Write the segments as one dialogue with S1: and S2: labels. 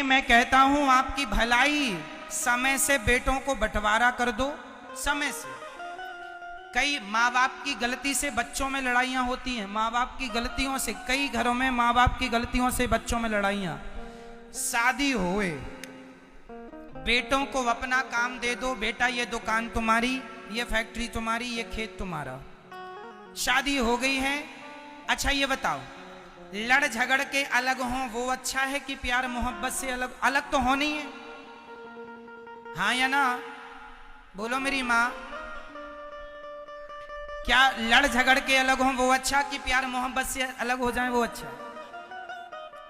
S1: मैं कहता हूं आपकी भलाई समय से बेटों को बंटवारा कर दो, समय से। कई माँ बाप की गलती से बच्चों में लड़ाइयाँ होती हैं, माँ बाप की गलतियों से, कई घरों में माँ बाप की गलतियों से बच्चों में लड़ाइयाँ। शादी होए, बेटों को अपना काम दे दो, बेटा ये दुकान तुम्हारी, ये फैक्ट्री तुम्हारी, ये खेत तुम्हारा। शादी हो गई है, अच्छा ये बताओ, लड़ झगड़ के अलग हों वो अच्छा है कि प्यार मोहब्बत से अलग? अलग तो होनी है, हाँ या ना? बोलो मेरी माँ, क्या लड़ झगड़ के अलग हों वो अच्छा कि प्यार मोहब्बत से अलग हो जाए वो अच्छा?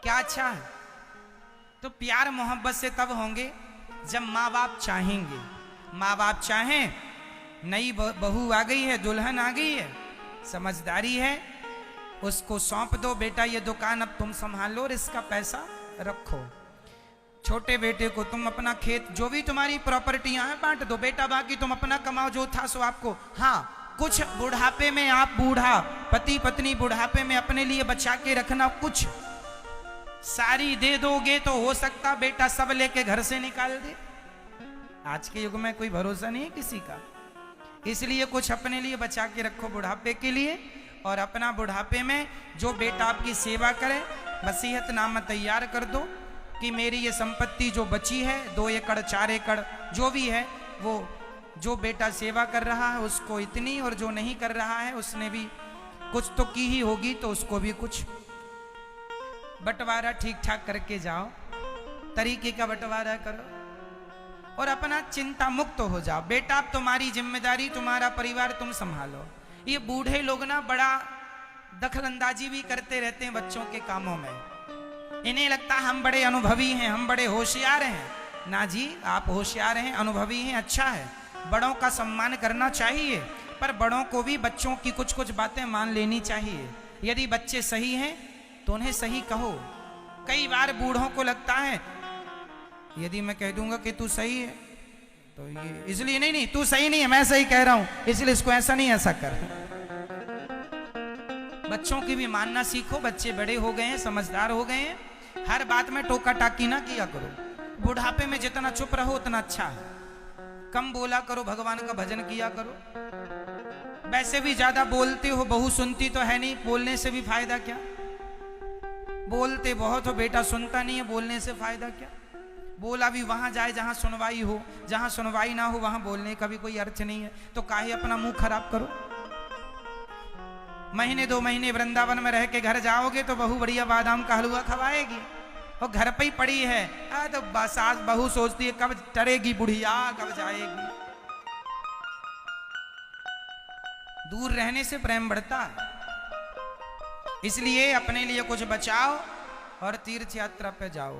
S1: क्या अच्छा है? तो प्यार मोहब्बत से तब होंगे जब माँ बाप चाहेंगे। माँ बाप चाहें, नई बहू आ गई है, दुल्हन आ गई है, समझदारी है, उसको सौंप दो, बेटा ये दुकान अब तुम संभालो और इसका पैसा रखो। छोटे बेटे को तुम अपना खेत, जो भी तुम्हारी प्रॉपर्टियां हैं बांट दो, बेटा बाकी तुम अपना कमाओ, जो था सो आपको। हाँ, कुछ बुढ़ापे में आप बूढ़ा पति पत्नी बुढ़ापे में अपने लिए बचा के रखना, कुछ सारी दे दोगे तो हो सकता बेटा सब लेके घर से निकाल दे। आज के युग में कोई भरोसा नहीं है किसी का, इसलिए कुछ अपने लिए बचा के रखो बुढ़ापे के लिए। और अपना बुढ़ापे में जो बेटा आपकी सेवा करे, वसीयतनामा तैयार कर दो कि मेरी ये संपत्ति जो बची है, 2 एकड़ 4 एकड़ जो भी है, वो जो बेटा सेवा कर रहा है उसको इतनी, और जो नहीं कर रहा है उसने भी कुछ तो की ही होगी, तो उसको भी कुछ बंटवारा ठीक ठाक करके जाओ, तरीके का बंटवारा करो और अपना चिंता मुक्त हो जाओ। बेटा अब तुम्हारी जिम्मेदारी, तुम्हारा परिवार तुम संभालो। ये बूढ़े लोग ना बड़ा दखलंदाजी भी करते रहते हैं बच्चों के कामों में, इन्हें लगता हम बड़े अनुभवी हैं, हम बड़े होशियार हैं। ना जी, आप होशियार हैं, अनुभवी हैं, अच्छा है, बड़ों का सम्मान करना चाहिए, पर बड़ों को भी बच्चों की कुछ कुछ बातें मान लेनी चाहिए। यदि बच्चे सही हैं तो उन्हें सही कहो। कई बार बूढ़ों को लगता है यदि मैं कह दूंगा कि तू सही है तो ये इसलिए नहीं तू सही नहीं है, मैं सही कह रहा हूं, इसलिए इसको ऐसा नहीं ऐसा कर। बच्चों की भी मानना सीखो, बच्चे बड़े हो गए हैं, समझदार हो गए हैं, हर बात में टोका टाकी ना किया करो। बुढ़ापे में जितना चुप रहो उतना अच्छा है, कम बोला करो, भगवान का भजन किया करो। वैसे भी ज्यादा बोलते हो, बहू सुनती तो है नहीं, बोलने से भी फायदा क्या? बोलते बहुत हो, बेटा सुनता नहीं है, बोलने से फायदा क्या? बोला भी वहां जाए जहां सुनवाई हो, जहां सुनवाई ना हो वहां बोलने का भी कोई अर्थ नहीं है, तो काहे अपना मुंह खराब करो। महीने 2 महीने वृंदावन में रह के घर जाओगे तो बहू बढ़िया बादाम का हलवा खवाएगी, और घर पे ही पड़ी है तो सास बहू सोचती है कब टरेगी बुढ़िया, कब जाएगी। दूर रहने से प्रेम बढ़ता है, इसलिए अपने लिए कुछ बचाओ और तीर्थ यात्रा पे जाओ,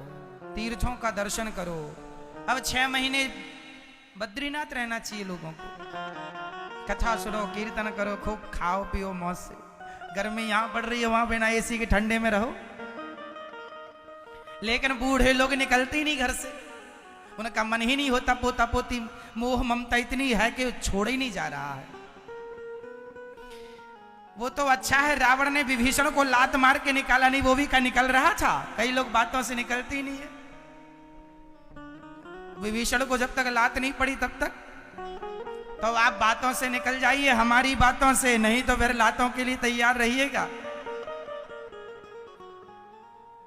S1: तीर्थों का दर्शन करो। अब 6 महीने बद्रीनाथ रहना चाहिए लोगों को, कथा सुनो, कीर्तन करो, खूब खाओ पियो मौज से। गर्मी यहां पड़ रही है, वहां बिना एसी के ठंडे में रहो। लेकिन बूढ़े लोग निकलते ही नहीं घर से, उनका मन ही नहीं होता, पोता पोती मोह ममता इतनी है कि छोड़ ही नहीं जा रहा है। वो तो अच्छा है रावण ने विभीषण को लात मार के निकाला नहीं, वो भी का निकल रहा था। कई लोग बातों से निकलते ही नहीं है। विभीषण को जब तक लात नहीं पड़ी तब तक तो आप बातों से निकल जाइए, हमारी बातों से, नहीं तो फिर लातों के लिए तैयार रहिएगा।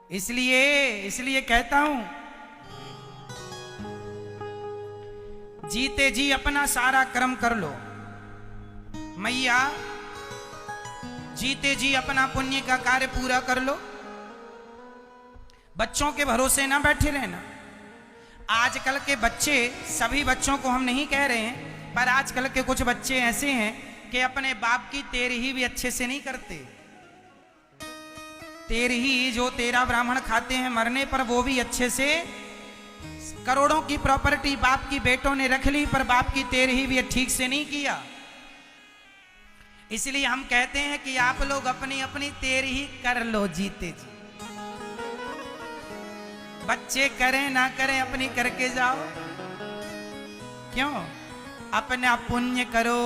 S1: इसलिए कहता हूं, जीते जी अपना सारा कर्म कर लो मैया, जीते जी अपना पुण्य का कार्य पूरा कर लो। बच्चों के भरोसे ना बैठे रहना। आजकल के बच्चे, सभी बच्चों को हम नहीं कह रहे हैं, पर आजकल के कुछ बच्चे ऐसे हैं कि अपने बाप की तेरही भी अच्छे से नहीं करते। तेरही जो 13 ब्राह्मण खाते हैं मरने पर, वो भी अच्छे से, करोड़ों की प्रॉपर्टी बाप की बेटों ने रख ली पर बाप की तेरही भी ठीक से नहीं किया। इसलिए हम कहते हैं कि आप लोग अपनी अपनी तेरही कर लो जीते जी। बच्चे करें ना करें अपनी करके जाओ। क्यों? अपना पुण्य करो,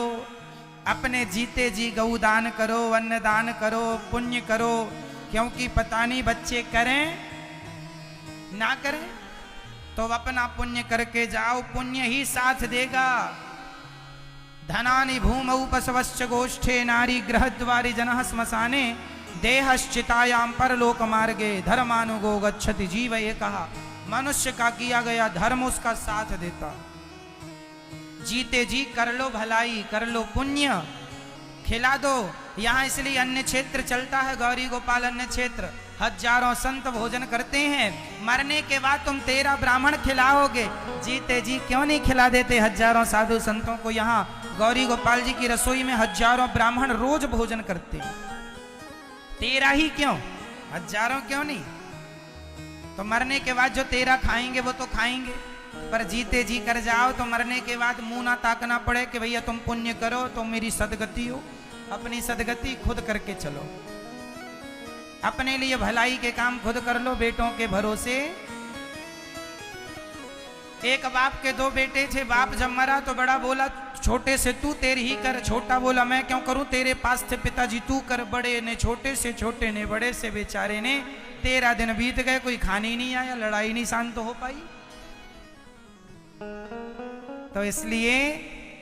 S1: अपने जीते जी गौदान करो, अन्नदान करो, पुण्य करो, क्योंकि पता नहीं बच्चे करें ना करें। तो अपना पुण्य करके जाओ, पुण्य ही साथ देगा। धनानि भूमौ पशवश्च गोष्ठे नारी गृहद्वारि जनः श्मशाने देहश्चितायां परलोक मार्गे धर्मानुगो गच्छति जीव। ये कहा मनुष्य का किया गया धर्म उसका साथ देता। जीते जी कर लो भलाई, कर लो पुण्य, खिला दो। यहाँ इसलिए अन्य क्षेत्र चलता है, गौरी गोपाल अन्य क्षेत्र, हजारों संत भोजन करते हैं, मरने के बाद तुम 13 ब्राह्मण खिलाओगे, जीते जी क्यों नहीं खिला देते हजारों साधु संतों को। यहाँ गौरी गोपाल जी की रसोई में हजारों ब्राह्मण रोज भोजन करते हैं, 13 ही क्यों, हजारों क्यों नहीं। तो मरने के बाद जो 13 खाएंगे वो तो खाएंगे, पर जीते जी कर जाओ तो मरने के बाद मुंह ना ताकना पड़े कि भैया तुम पुण्य करो तो मेरी सदगति हो। अपनी सदगति खुद करके चलो, अपने लिए भलाई के काम खुद कर लो बेटों के भरोसे। एक बाप के 2 बेटे थे, बाप जब मरा तो बड़ा बोला छोटे से तू तेरी ही कर, छोटा बोला मैं क्यों करूं, तेरे पास थे पिताजी तू कर। बड़े ने छोटे से, छोटे ने बड़े से, बेचारे ने 13 दिन बीत गए, कोई खाने ही नहीं आया, लड़ाई नहीं शांत हो पाई। तो इसलिए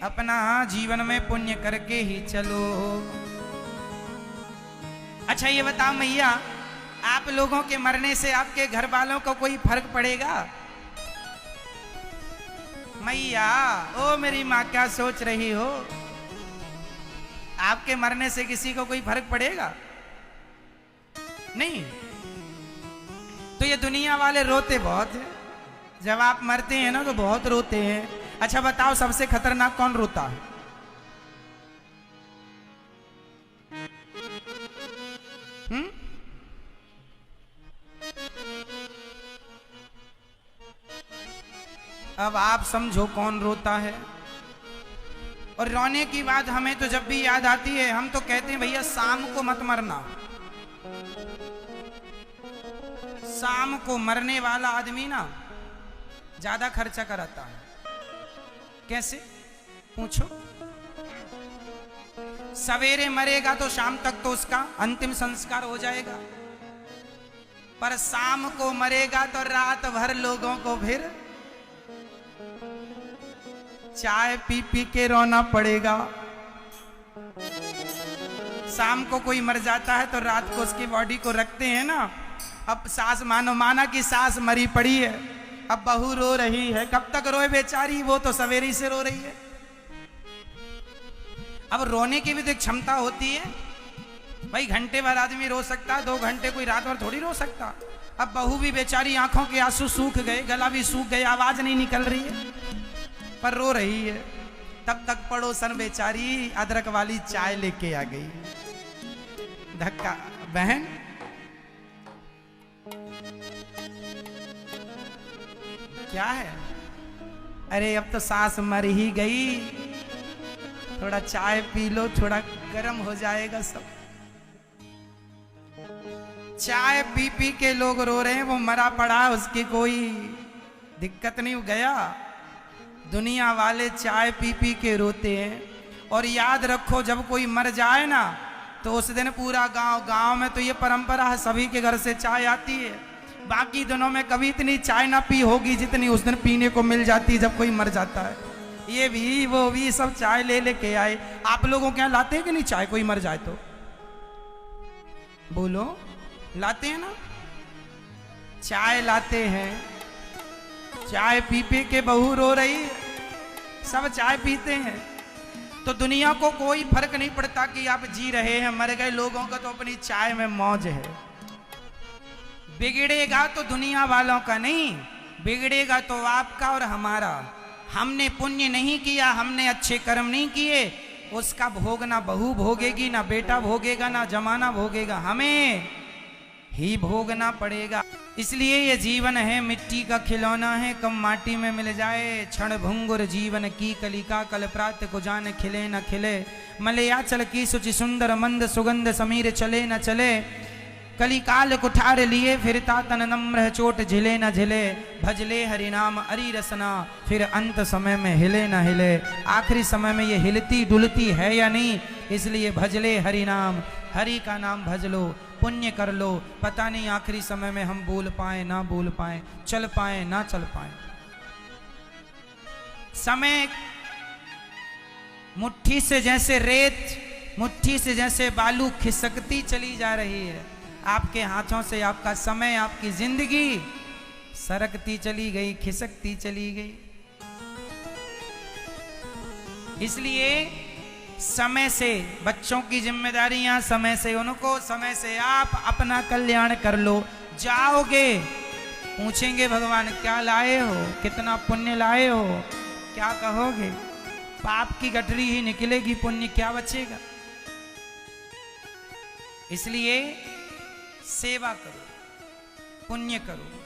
S1: अपना जीवन में पुण्य करके ही चलो। अच्छा ये बताओ मैया, आप लोगों के मरने से आपके घर वालों को कोई फर्क पड़ेगा? मैया ओ मेरी माँ क्या सोच रही हो, आपके मरने से किसी को कोई फर्क पड़ेगा? नहीं। तो ये दुनिया वाले रोते बहुत है, जब आप मरते हैं ना तो बहुत रोते हैं। अच्छा बताओ सबसे खतरनाक कौन रोता है? अब आप समझो कौन रोता है। और रोने की बात हमें तो जब भी याद आती है हम तो कहते हैं भैया शाम को मत मरना। शाम को मरने वाला आदमी ना ज्यादा खर्चा कराता है। कैसे पूछो? सवेरे मरेगा तो शाम तक तो उसका अंतिम संस्कार हो जाएगा, पर शाम को मरेगा तो रात भर लोगों को फिर चाय पी पी के रोना पड़ेगा। शाम को कोई मर जाता है तो रात को उसकी बॉडी को रखते हैं ना। अब सास माना कि सास मरी पड़ी है, अब बहू रो रही है, कब तक रोए बेचारी, वो तो सवेरे से रो रही है। अब रोने की भी तो एक क्षमता होती है भाई, घंटे भर आदमी रो सकता है, 2 घंटे कोई रात भर थोड़ी रो सकता। अब बहू भी बेचारी आंखों के आंसू सूख गए, गला भी सूख गया, आवाज नहीं निकल रही है पर रो रही है। तब तक पड़ोसन बेचारी अदरक वाली चाय लेके आ गई। धक्का बहन क्या है? अरे अब तो सास मर ही गई, थोड़ा चाय पी लो, थोड़ा गर्म हो जाएगा सब। चाय पी पी के लोग रो रहे हैं, वो मरा पड़ा, उसकी कोई दिक्कत नहीं गया। दुनिया वाले चाय पी पी के रोते हैं। और याद रखो जब कोई मर जाए ना तो उस दिन पूरा गांव में तो ये परंपरा है सभी के घर से चाय आती है। बाकी दिनों में कभी इतनी चाय ना पी होगी जितनी उस दिन पीने को मिल जाती है जब कोई मर जाता है। ये भी वो भी सब चाय ले लेके आए। आप लोगों के यहाँ लाते हैं कि नहीं चाय, कोई मर जाए तो? बोलो लाते हैं ना? चाय लाते हैं। चाय पी पी के बहू रो रही है, सब चाय पीते हैं। तो दुनिया को कोई फर्क नहीं पड़ता कि आप जी रहे हैं, मर गए लोगों का तो अपनी चाय में मौज है। बिगड़ेगा तो दुनिया वालों का नहीं, बिगड़ेगा तो आपका और हमारा। हमने पुण्य नहीं किया, हमने अच्छे कर्म नहीं किए, उसका भोग ना बहू भोगेगी, ना बेटा भोगेगा, ना जमाना भोगेगा, हमें ही भोगना पड़ेगा। इसलिए ये जीवन है मिट्टी का खिलौना है, कम माटी में मिल जाए। क्षण भंगुर जीवन की कलिका, कल प्रात को जान खिले न खिले। मलयाचल की सुचि सुंदर मंद सुगंध, समीर चले न चले। कलिकाल कुठार लिए फिरता तन नम्र, चोट झिले न झिले। भजले हरिनाम अरि रसना, फिर अंत समय में हिले न हिले। आखिरी समय में ये हिलती डुलती है या नहीं, इसलिए भजले हरिनाम, हरि का नाम भज लो, पुण्य कर लो, पता नहीं आखिरी समय में हम बोल पाए ना बोल पाए, चल पाए ना चल पाए। समय मुट्ठी से जैसे रेत, मुट्ठी से जैसे बालू खिसकती चली जा रही है। आपके हाथों से आपका समय, आपकी जिंदगी सरकती चली गई, खिसकती चली गई। इसलिए समय से बच्चों की जिम्मेदारियां, समय से उनको, समय से आप अपना कल्याण कर लो। जाओगे पूछेंगे भगवान क्या लाए हो, कितना पुण्य लाए हो, क्या कहोगे? पाप की गठरी ही निकलेगी, पुण्य क्या बचेगा? इसलिए सेवा करो, पुण्य करो।